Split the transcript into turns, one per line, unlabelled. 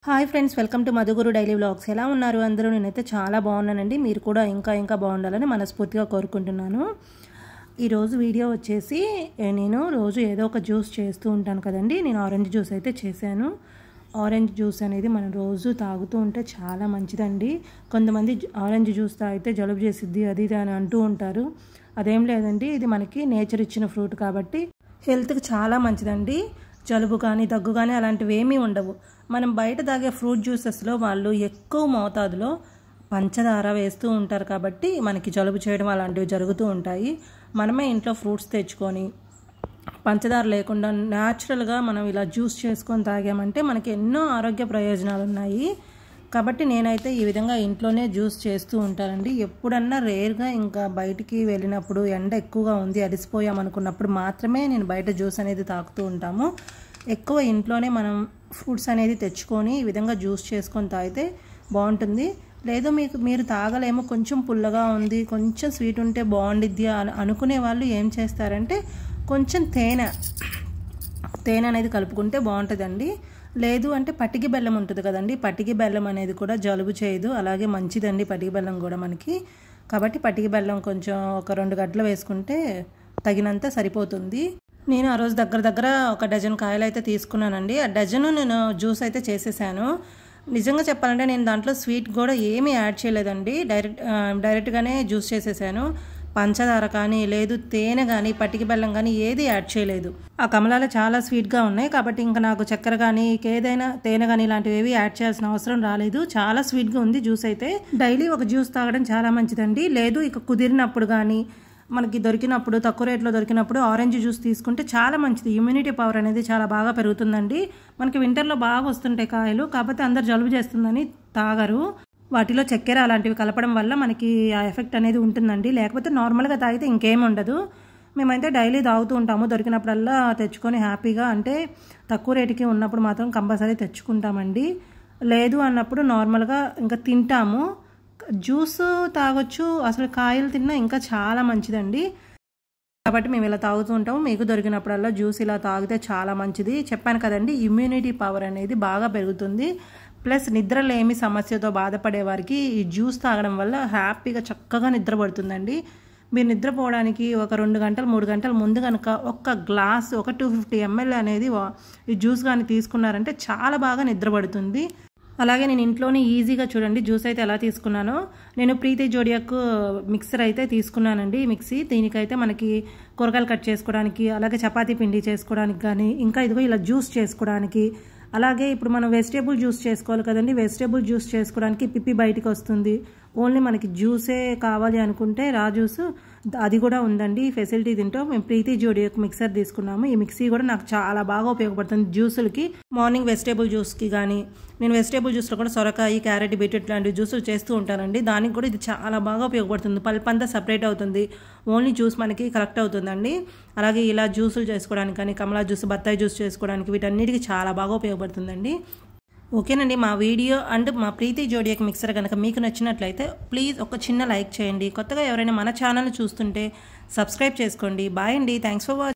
Hi friends, welcome to Madhuguru daily vlogs. ఎలా ఉన్నారు అందరూ? నేనైతే చాలా బాగున్నానండి. మీరు కూడా ఇంకా బాగుండాలని మనస్ఫూర్తిగా కోరుకుంటున్నాను. ఈరోజు వీడియో వచ్చేసి నేను రోజు ఏదో ఒక జ్యూస్ చేస్తూ ఉంటాను కదండి. నేను ఆరెంజ్ జ్యూస్ అయితే చేశాను. ఆరెంజ్ జ్యూస్ అనేది మనం రోజు తాగుతూ ఉంటే చాలా మంచిదండి. కొంతమంది ఆరెంజ్ జ్యూస్ తాగితే జలుబు చేసిద్ది అది ఇది అని అంటూ ఉంటారు. అదేం లేదండి, ఇది మనకి నేచర్ ఇచ్చిన ఫ్రూట్ కాబట్టి హెల్త్కి చాలా మంచిదండి. జలుబు కానీ దగ్గు కానీ అలాంటివి ఏమీ ఉండవు. మనం బయట తాగే ఫ్రూట్ జ్యూసెస్లో వాళ్ళు ఎక్కువ మోతాదులో పంచదార వేస్తూ ఉంటారు కాబట్టి మనకి జలుబు చేయడం అలాంటివి జరుగుతూ ఉంటాయి. మనమే ఇంట్లో ఫ్రూట్స్ తెచ్చుకొని పంచదార లేకుండా న్యాచురల్గా మనం ఇలా జ్యూస్ చేసుకొని తాగామంటే మనకి ఎన్నో ఆరోగ్య ప్రయోజనాలు ఉన్నాయి. కాబట్టి నేనైతే ఈ విధంగా ఇంట్లోనే జ్యూస్ చేస్తూ ఉంటానండి. ఎప్పుడన్నా రేర్గా ఇంకా బయటికి వెళ్ళినప్పుడు ఎండ ఎక్కువగా ఉంది అలసిపోయామనుకున్నప్పుడు మాత్రమే నేను బయట జ్యూస్ అనేది తాగుతూ ఉంటాము. ఎక్కువ ఇంట్లోనే మనం ఫ్రూట్స్ అనేది తెచ్చుకొని ఈ విధంగా జ్యూస్ చేసుకొని తాగితే బాగుంటుంది. లేదు మీరు తాగలేమో, కొంచెం పుల్లగా ఉంది, కొంచెం స్వీట్ ఉంటే బాగుండిద్ది అని అనుకునే వాళ్ళు ఏం చేస్తారంటే కొంచెం తేనె అనేది కలుపుకుంటే బాగుంటుందండి. లేదు అంటే పటికి బెల్లం ఉంటుంది కదండి, పటికి బెల్లం అనేది కూడా జలుబు చేయదు, అలాగే మంచిదండి పటికి బెల్లం కూడా మనకి. కాబట్టి పటికి బెల్లం కొంచెం ఒక 2 గడ్డలు వేసుకుంటే తగినంత సరిపోతుంది. నేను ఆ రోజు దగ్గర ఒక డజన్ కాయలు అయితే తీసుకున్నానండి. ఆ డజను నేను జ్యూస్ అయితే చేసేసాను. నిజంగా చెప్పాలంటే నేను దాంట్లో స్వీట్ కూడా ఏమీ యాడ్ చేయలేదండి. డైరెక్ట్గానే జ్యూస్ చేసేసాను. పంచదార కానీ లేదు తేనె కానీ పటికి బెల్లం కానీ ఏది యాడ్ చేయలేదు. ఆ కమలాలు చాలా స్వీట్గా ఉన్నాయి కాబట్టి ఇంకా నాకు చక్కెర కానీ ఏదైనా తేనె కానీ ఇలాంటివి ఏవి యాడ్ చేయాల్సిన అవసరం రాలేదు. చాలా స్వీట్గా ఉంది జ్యూస్ అయితే. డైలీ ఒక జ్యూస్ తాగడం చాలా మంచిదండి. లేదు ఇక కుదిరినప్పుడు కానీ మనకి దొరికినప్పుడు, తక్కువ రేట్లో దొరికినప్పుడు ఆరెంజ్ జ్యూస్ తీసుకుంటే చాలా మంచిది. ఇమ్యూనిటీ పవర్ అనేది చాలా బాగా పెరుగుతుందండి. మనకి వింటర్లో బాగా వస్తుంటాయి కాయలు, కాకపోతే అందరు జలుబు చేస్తుందని తాగరు. వాటిలో చక్కెర అలాంటివి కలపడం వల్ల మనకి ఆ ఎఫెక్ట్ అనేది ఉంటుందండి. లేకపోతే నార్మల్గా తాగితే ఇంకేం ఉండదు. మేమైతే డైలీ తాగుతూ ఉంటాము. దొరికినప్పుడల్లా తెచ్చుకొని హ్యాపీగా, అంటే తక్కువ రేటుకి ఉన్నప్పుడు మాత్రం కంపల్సరీ తెచ్చుకుంటామండి. లేదు అన్నప్పుడు నార్మల్గా ఇంకా తింటాము. జ్యూస్ తాగొచ్చు, అసలు కాయలు తిన్నా ఇంకా చాలా మంచిదండి. కాబట్టి మేము ఇలా తాగుతూ ఉంటాము. మీకు దొరికినప్పుడల్లా జ్యూస్ ఇలా తాగితే చాలా మంచిది. చెప్పాను కదండి, ఇమ్యూనిటీ పవర్ అనేది బాగా పెరుగుతుంది. ప్లస్ నిద్రలేమి సమస్యతో బాధపడే వారికి ఈ జ్యూస్ తాగడం వల్ల హ్యాపీగా చక్కగా నిద్రపడుతుందండి. మీరు నిద్రపోవడానికి ఒక 2 గంటలు 3 గంటల ముందు కనుక ఒక గ్లాస్, ఒక 250 ml అనేది ఈ జ్యూస్ కానీ తీసుకున్నారంటే చాలా బాగా నిద్రపడుతుంది. అలాగే నేను ఇంట్లోనే ఈజీగా చూడండి జ్యూస్ అయితే ఎలా తీసుకున్నానో. నేను ప్రీతి జోడియాక్ మిక్సర్ అయితే తీసుకున్నానండి. మిక్సీ దీనికైతే మనకి కూరగాయలు కట్ చేసుకోవడానికి, అలాగే చపాతీ పిండి చేసుకోవడానికి కానీ, ఇంకా ఇదిగో ఇలా జ్యూస్ చేసుకోవడానికి, అలాగే ఇప్పుడు మనం వెజిటేబుల్ జ్యూస్ చేసుకోవాలి కదండి, వెజిటేబుల్ జ్యూస్ చేసుకోవడానికి పిప్పి బయటికి వస్తుంది. ఓన్లీ మనకి జ్యూసే కావాలి అనుకుంటే రా జ్యూస్ అది కూడా ఉందండి. ఈ ఫెసిలిటీ తింటూ మేము ప్రీతి జోడియాక్ మిక్సర్ తీసుకున్నాము. ఈ మిక్సీ కూడా నాకు చాలా బాగా ఉపయోగపడుతుంది జ్యూసులకి. మార్నింగ్ వెజిటేబుల్ జ్యూస్కి కానీ, నేను వెజిటేబుల్ జ్యూస్లో కూడా సొరకాయ, క్యారెట్, బీట్రూట్ లాంటి జ్యూసులు చేస్తూ ఉంటానండి. దానికి కూడా ఇది చాలా బాగా ఉపయోగపడుతుంది. పల్ప్ అంతా సపరేట్ అవుతుంది, ఓన్లీ జ్యూస్ మనకి కరెక్ట్ అవుతుందండి. అలాగే ఇలా జ్యూసులు చేసుకోవడానికి కానీ, కమలా జ్యూస్, బత్తాయి జ్యూస్ చేసుకోవడానికి వీటన్నిటికీ చాలా బాగా ఉపయోగపడుతుందండి. ఓకేనండి, మా వీడియో అండ్ మా ప్రీతి జోడియాక్ మిక్సర్ కనుక మీకు నచ్చినట్లయితే ప్లీజ్ ఒక చిన్న లైక్ చేయండి. కొత్తగా ఎవరైనా మన ఛానల్ చూస్తుంటే సబ్స్క్రైబ్ చేసుకోండి. బాయ్ అండి, థ్యాంక్స్ ఫర్ వాచింగ్.